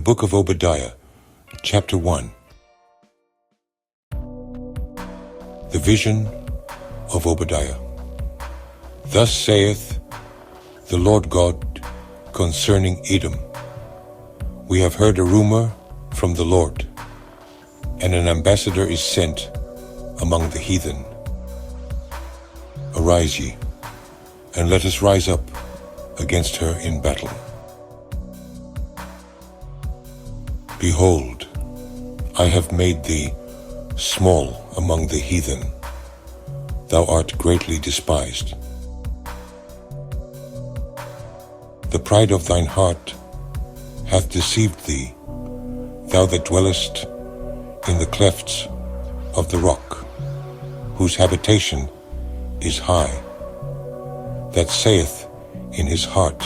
book of Obadiah, chapter 1. The Vision of Obadiah. Thus saith the Lord God concerning Edom. We have heard a rumor from the Lord, and an ambassador is sent among the heathen. Arise ye, and let us rise up against her in battle. Behold, I have made thee small among the heathen. Thou art greatly despised. The pride of thine heart hath deceived thee, thou that dwellest in the clefts of the rock, whose habitation is high, that saith in his heart,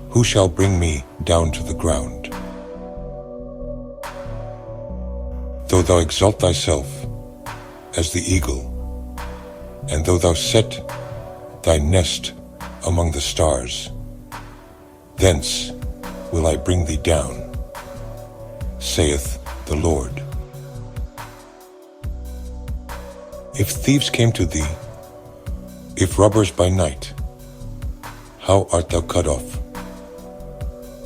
who shall bring me down to the ground? Though thou exalt thyself as the eagle, and though thou set thy nest among the stars, thence will I bring thee down, saith the Lord. If thieves came to thee, if robbers by night, how art thou cut off?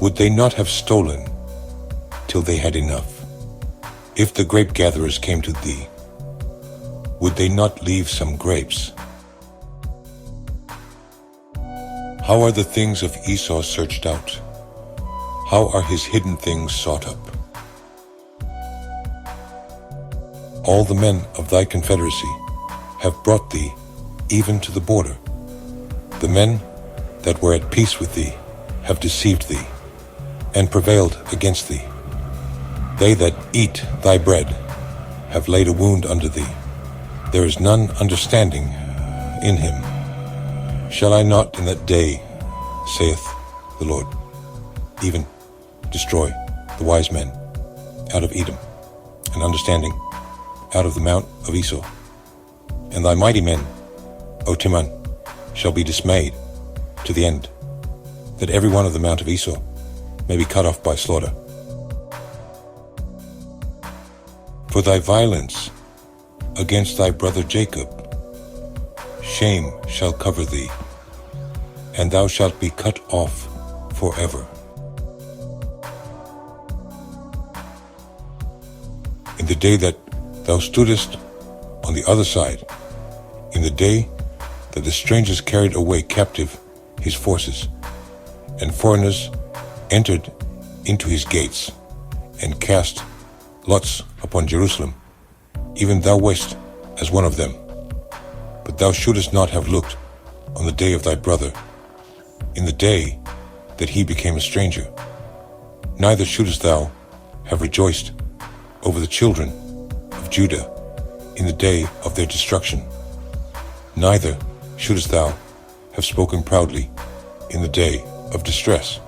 Would they not have stolen till they had enough? If the grape gatherers came to thee, would they not leave some grapes? How are the things of Esau searched out? How are his hidden things sought up? All the men of thy confederacy have brought thee even to the border. The men that were at peace with thee have deceived thee, and prevailed against thee. They that eat thy bread have laid a wound under thee. There is none understanding in him. Shall I not in that day, saith the Lord, even destroy the wise men out of Edom, and understanding out of the mount of Esau? And thy mighty men, O Timon, shall be dismayed to the end, that every one of the mount of Esau may be cut off by slaughter. For thy violence against thy brother Jacob, shame shall cover thee, and thou shalt be cut off forever. In the day that thou stoodest on the other side, in the day that the strangers carried away captive his forces, and foreigners entered into his gates, and cast lots upon Jerusalem, even thou wast as one of them. But thou shouldest not have looked on the day of thy brother, in the day that he became a stranger. Neither shouldest thou have rejoiced over the children of Judah in the day of their destruction. Neither shouldest thou have spoken proudly in the day of distress.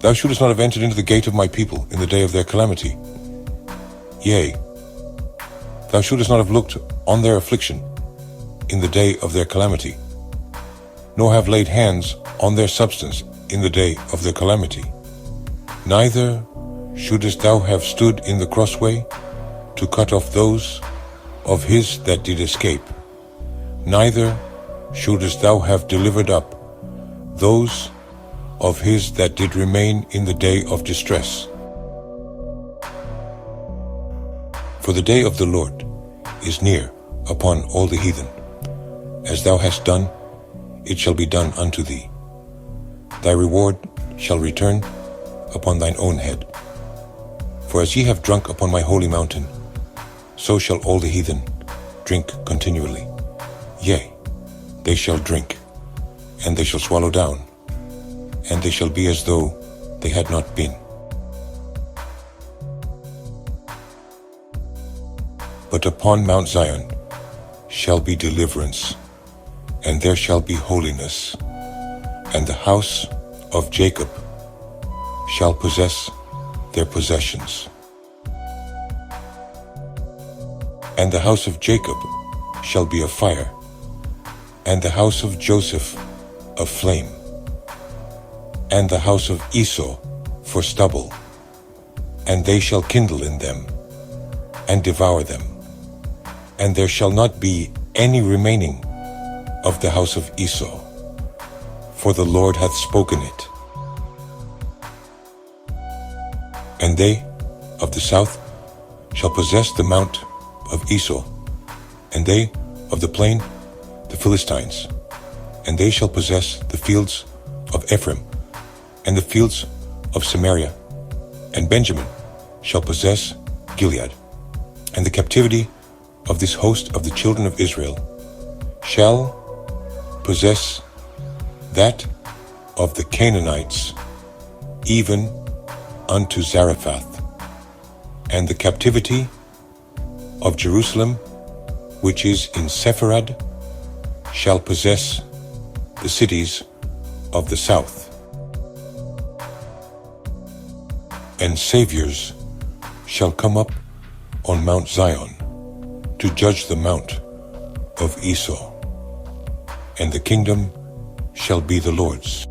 Thou shouldest not have entered into the gate of my people in the day of their calamity. Yea, thou shouldest not have looked on their affliction in the day of their calamity, nor have laid hands on their substance in the day of their calamity. Neither shouldest thou have stood in the crossway to cut off those of his that did escape. Neither shouldest thou have delivered up those of his that did remain in the day of distress. For the day of the Lord is near upon all the heathen. As thou hast done, it shall be done unto thee. Thy reward shall return upon thine own head. For as ye have drunk upon my holy mountain, so shall all the heathen drink continually. Yea, they shall drink, and they shall swallow down, and they shall be as though they had not been. But upon Mount Zion shall be deliverance, and there shall be holiness, and the house of Jacob shall possess their possessions. And the house of Jacob shall be a fire, and the house of Joseph a flame, and the house of Esau for stubble, and they shall kindle in them, and devour them. And there shall not be any remaining of the house of Esau, for the Lord hath spoken it. And they of the south shall possess the mount of Esau, and they of the plain the Philistines, and they shall possess the fields of Ephraim, and the fields of Samaria, and Benjamin shall possess Gilead. And the captivity of this host of the children of Israel shall possess that of the Canaanites, even unto Zarephath. And the captivity of Jerusalem, which is in Sepharad, shall possess the cities of the south. And saviors shall come up on Mount Zion to judge the mount of Esau, and the kingdom shall be the Lord's.